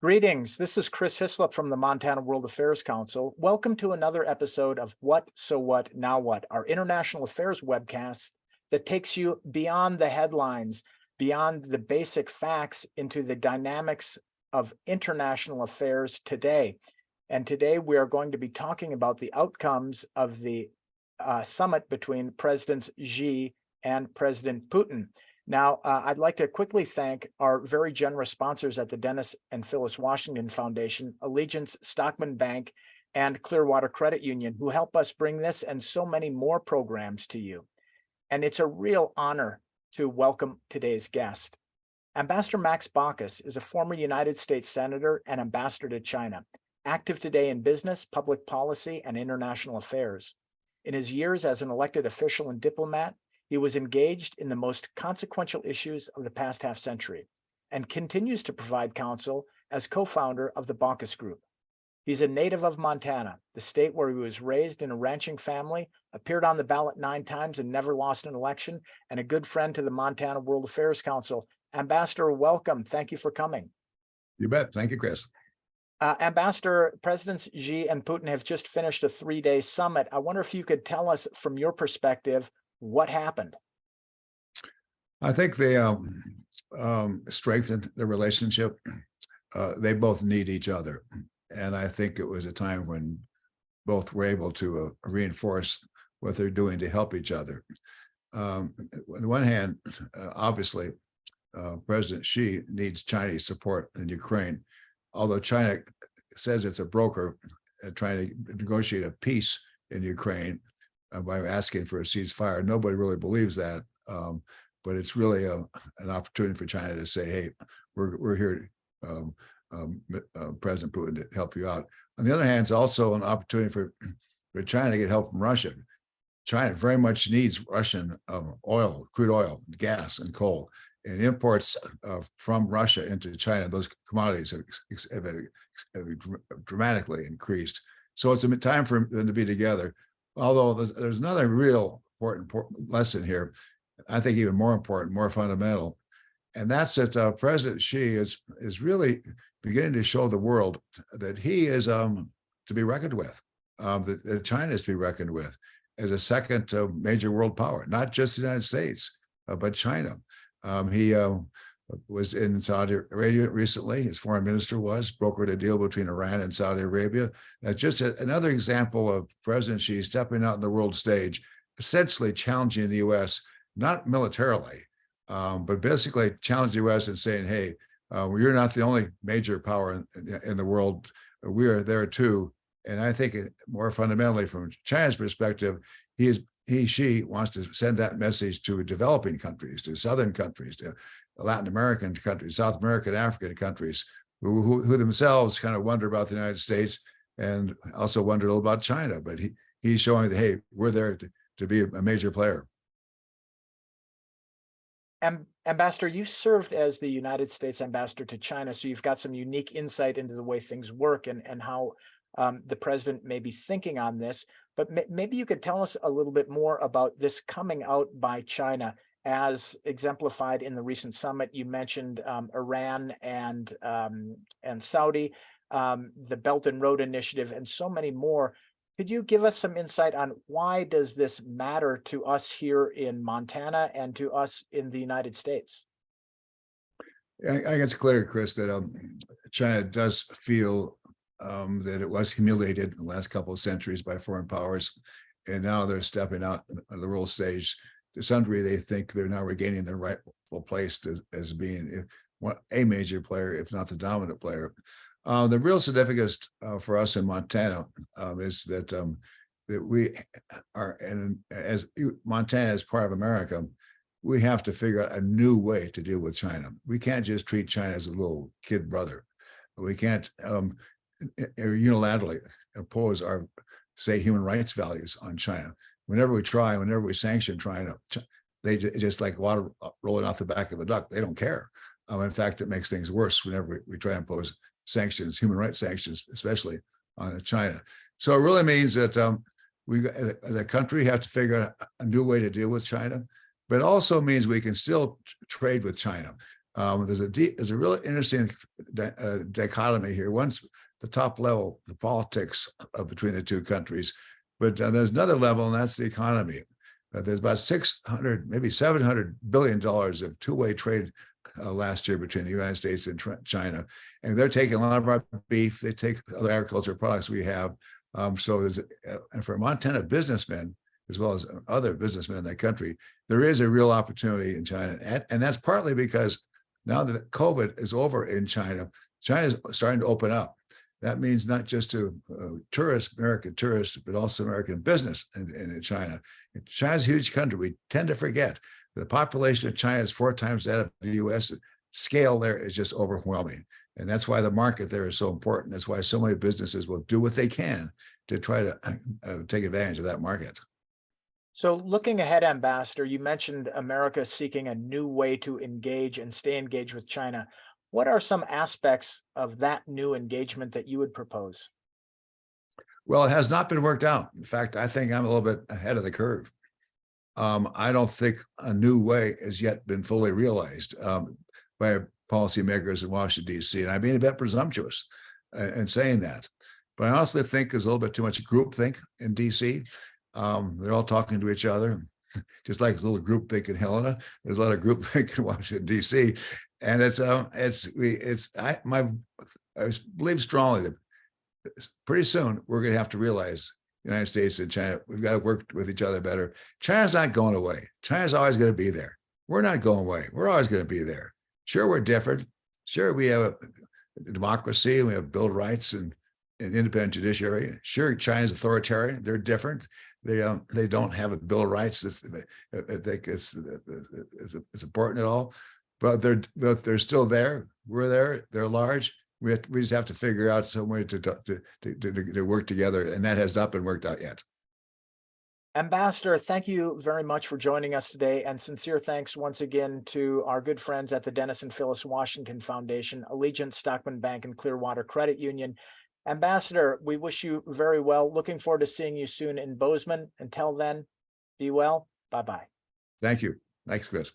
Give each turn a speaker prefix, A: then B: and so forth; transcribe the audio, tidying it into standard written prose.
A: Greetings. This is Chris Hislop from the Montana World Affairs Council. Welcome to another episode of What, So What, Now What, our international affairs webcast that takes you beyond the headlines, beyond the basic facts into the dynamics of international affairs today. And today we are going to be talking about the outcomes of the summit between Presidents Xi and President Putin. Now, I'd like to quickly thank our very generous sponsors at the Dennis and Phyllis Washington Foundation, Allegiance Stockman Bank, and Clearwater Credit Union, who help us bring this and so many more programs to you. And it's a real honor to welcome today's guest. Ambassador Max Baucus is a former United States Senator and ambassador to China, active today in business, public policy, and international affairs. In his years as an elected official and diplomat, he was engaged in the most consequential issues of the past half century and continues to provide counsel as co-founder of the Baucus Group. He's a native of Montana, the state where he was raised in a ranching family, appeared on the ballot 9 times and never lost an election, and a good friend to the Montana World Affairs Council. Ambassador, welcome. Thank you for coming.
B: You bet. Thank you, Chris.
A: Ambassador, Presidents Xi and Putin have just finished a 3-day summit. I wonder if you could tell us from your perspective, what happened?
B: I think they strengthened the relationship. They both need each other. And I think it was a time when both were able to reinforce what they're doing to help each other. On the one hand, obviously, President Xi needs Chinese support in Ukraine, although China says it's a broker trying to negotiate a peace in Ukraine by asking for a ceasefire. Nobody really believes that, but it's really an opportunity for China to say, hey, we're here, President Putin, to help you out. On the other hand, it's also an opportunity for China to get help from Russia. China very much needs Russian oil, crude oil, gas, and coal. And imports from Russia into China, those commodities have dramatically increased. So it's a time for them to be together. Although there's another real important lesson here, I think even more important, more fundamental, and that's that President Xi is really beginning to show the world that he is to be reckoned with, that China is to be reckoned with as a second major world power, not just the United States, but China. He was in Saudi Arabia recently. His foreign minister brokered a deal between Iran and Saudi Arabia. That's just another example of President Xi stepping out on the world stage, essentially challenging the U.S., not militarily, but basically challenging the U.S. and saying, hey, you're not the only major power in the world. We are there too. And I think more fundamentally from China's perspective, Xi wants to send that message to developing countries, to southern countries, to Latin American countries, South American, African countries, who themselves kind of wonder about the United States and also wonder a little about China. But he's showing that, hey, we're there to be a major player.
A: Ambassador, you served as the United States ambassador to China, so you've got some unique insight into the way things work and how the president may be thinking on this. But maybe you could tell us a little bit more about this coming out by China as exemplified in the recent summit. You mentioned Iran and Saudi, the Belt and Road Initiative, and so many more. Could you give us some insight on why does this matter to us here in Montana and to us in the United States?
B: I think it's clear, Chris, that China does feel that it was humiliated in the last couple of centuries by foreign powers, and now they're stepping out on the world stage. To some degree, they think they're now regaining their rightful place as being a major player, if not the dominant player. The real significance for us in Montana is that we are, and as Montana is part of America, we have to figure out a new way to deal with China. We can't just treat China as a little kid brother. We can't unilaterally impose our, say, human rights values on China. Whenever we sanction China, they just like water rolling off the back of a duck. They don't care. In fact, it makes things worse whenever we try to impose sanctions, human rights sanctions, especially on China. So it really means that we, as a country, have to figure out a new way to deal with China, but it also means we can still trade with China. There's a really interesting dichotomy here. One's the top level, the politics between the two countries, but there's another level, and that's the economy. There's about 600, maybe $700 billion of two-way trade last year between the United States and China, and they're taking a lot of our beef. They take other agricultural products we have. So there's, and for Montana businessmen, as well as other businessmen in that country, there is a real opportunity in China. And that's partly because now that COVID is over in China, China is starting to open up. That means not just to tourists, American tourists, but also American business in China. China's a huge country. We tend to forget the population of China is 4 times that of the US. Scale there is just overwhelming. And that's why the market there is so important. That's why so many businesses will do what they can to try to take advantage of that market.
A: So looking ahead, Ambassador, you mentioned America seeking a new way to engage and stay engaged with China. What are some aspects of that new engagement that you would propose?
B: Well, it has not been worked out. In fact, I think I'm a little bit ahead of the curve. I don't think a new way has yet been fully realized by policymakers in Washington, D.C. And I'm being a bit presumptuous in saying that. But I honestly think there's a little bit too much groupthink in D.C. They're all talking to each other, just like a little groupthink in Helena. There's a lot of groupthink in Washington, D.C. And I believe strongly that pretty soon we're going to have to realize the United States and China, we've got to work with each other better. China's not going away. China's always going to be there. We're not going away. We're always going to be there. Sure, we're different. Sure, we have a democracy and we have Bill of Rights and an independent judiciary. Sure, China's authoritarian. They're different. They don't have a Bill of Rights that I think is important at all. But they're still there. We're there. They're large. We just have to figure out some way to work together, and that has not been worked out yet.
A: Ambassador, thank you very much for joining us today, and sincere thanks once again to our good friends at the Dennis and Phyllis Washington Foundation, Allegiance Stockman Bank, and Clearwater Credit Union. Ambassador, we wish you very well. Looking forward to seeing you soon in Bozeman. Until then, be well. Bye-bye.
B: Thank you. Thanks, Chris.